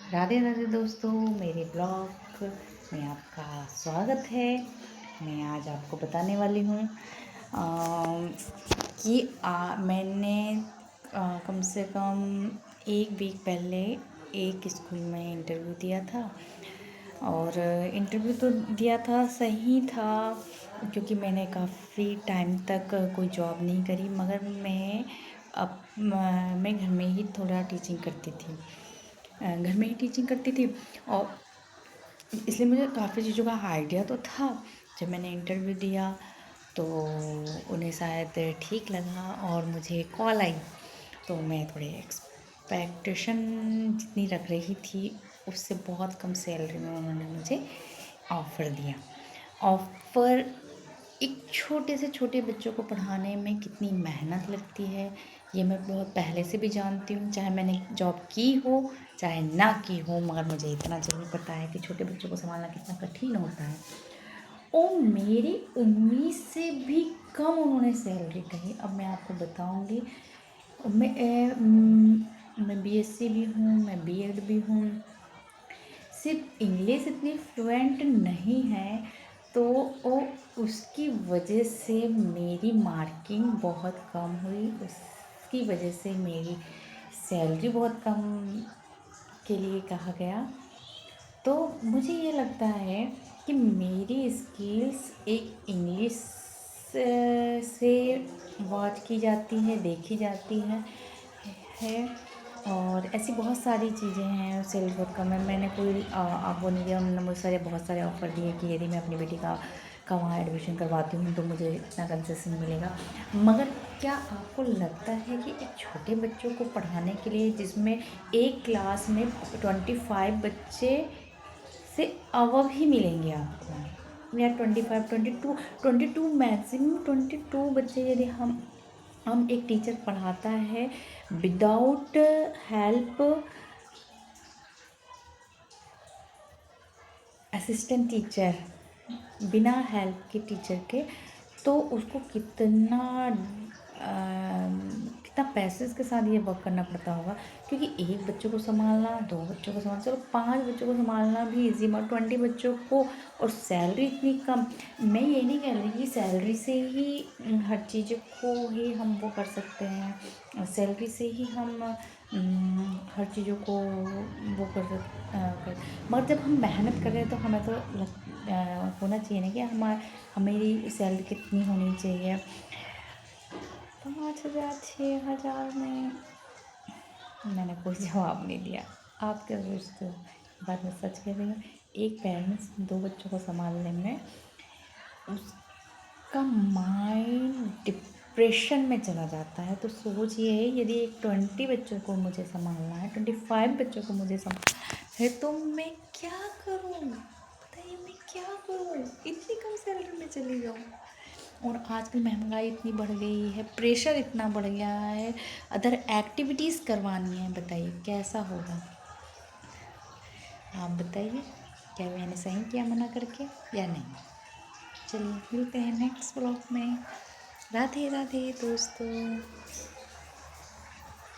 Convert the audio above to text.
राधे राधे दोस्तों, मेरे ब्लॉग में आपका स्वागत है। मैं आज आपको बताने वाली हूँ कि मैंने कम से कम एक वीक पहले एक स्कूल में इंटरव्यू दिया था। और इंटरव्यू तो दिया था, सही था, क्योंकि मैंने काफ़ी टाइम तक कोई जॉब नहीं करी, मगर मैं घर में ही थोड़ा टीचिंग करती थी। घर में ही टीचिंग करती थी और इसलिए मुझे काफ़ी चीज़ों का आइडिया तो था। जब मैंने इंटरव्यू दिया तो उन्हें शायद ठीक लगा और मुझे कॉल आई, तो मैं थोड़ी एक्सपेक्टेशन जितनी रख रही थी उससे बहुत कम सैलरी में उन्होंने मुझे ऑफ़र दिया। ऑफ़र एक छोटे से छोटे बच्चों को पढ़ाने में कितनी मेहनत लगती है ये मैं बहुत पहले से भी जानती हूँ, चाहे मैंने जॉब की हो चाहे ना की हो, मगर मुझे इतना ज़रूर पता है कि छोटे बच्चों को संभालना कितना कठिन होता है। और मेरी उम्मीद से भी कम उन्होंने सैलरी कही। अब मैं आपको बताऊँगी, मैं बीएससी भी हूँ, मैं बीएड भी हूँ, सिर्फ इंग्लिश इतनी फ्लुएंट नहीं है, तो उसकी वजह से मेरी मार्किंग बहुत कम हुई, उसकी वजह से मेरी सैलरी बहुत कम के लिए कहा गया। तो मुझे ये लगता है कि मेरी स्किल्स एक इंग्लिश से वॉच की जाती है, देखी जाती है। और ऐसी बहुत सारी चीज़ें हैं, सैलरी बहुत कम है। मैंने कोई आप वो नहीं दिया, उन्होंने मुझे बहुत सारे ऑफ़र दिए कि यदि मैं अपनी बेटी का वहाँ एडमिशन करवाती हूँ तो मुझे इतना कंसेशन मिलेगा। मगर क्या आपको लगता है कि एक छोटे बच्चों को पढ़ाने के लिए, जिसमें एक क्लास में 25 बच्चे से अबव ही मिलेंगे आपको, या 25, 22 मैक्सिमम 22 बच्चे, यदि हम एक टीचर पढ़ाता है विदाउट हेल्प असिस्टेंट टीचर, बिना हेल्प के टीचर के, तो उसको कितना पैसेस के साथ ये वर्क करना पड़ता होगा। क्योंकि एक बच्चों को संभालना, दो बच्चों को संभालना, चलो 5 बच्चों को संभालना भी ईजी, मगर 20 बच्चों को, और सैलरी इतनी कम। मैं ये नहीं कह रही कि सैलरी से ही हर चीज़ को ही हम वो कर सकते हैं, सैलरी से ही हम हर चीज़ों को वो मगर जब हम मेहनत कर रहे हैं तो हमें तो होना चाहिए ना कि हमारी सैलरी कितनी होनी चाहिए। 5,000 6,000 में मैंने कोई जवाब नहीं दिया। आप क्या सोचते हो? बात मैं सच कह रही हूँ। एक पेरेंट्स 2 बच्चों को संभालने में उसका माइंड डिप्रेशन में चला जाता है। तो सोचिए, यदि एक 20 बच्चों को मुझे संभालना है, 25 बच्चों को मुझे संभालना है, तो मैं क्या करूँ? बताइए, मैं क्या करूँ? इतनी कम सैलरी में चली जाऊँ। और आजकल महंगाई इतनी बढ़ गई है, प्रेशर इतना बढ़ गया है, अदर एक्टिविटीज़ करवानी है, बताइए कैसा होगा? आप बताइए, क्या मैंने सही किया मना करके या नहीं? चलिए मिलते हैं नेक्स्ट ब्लॉग में। राधे राधे दोस्तों।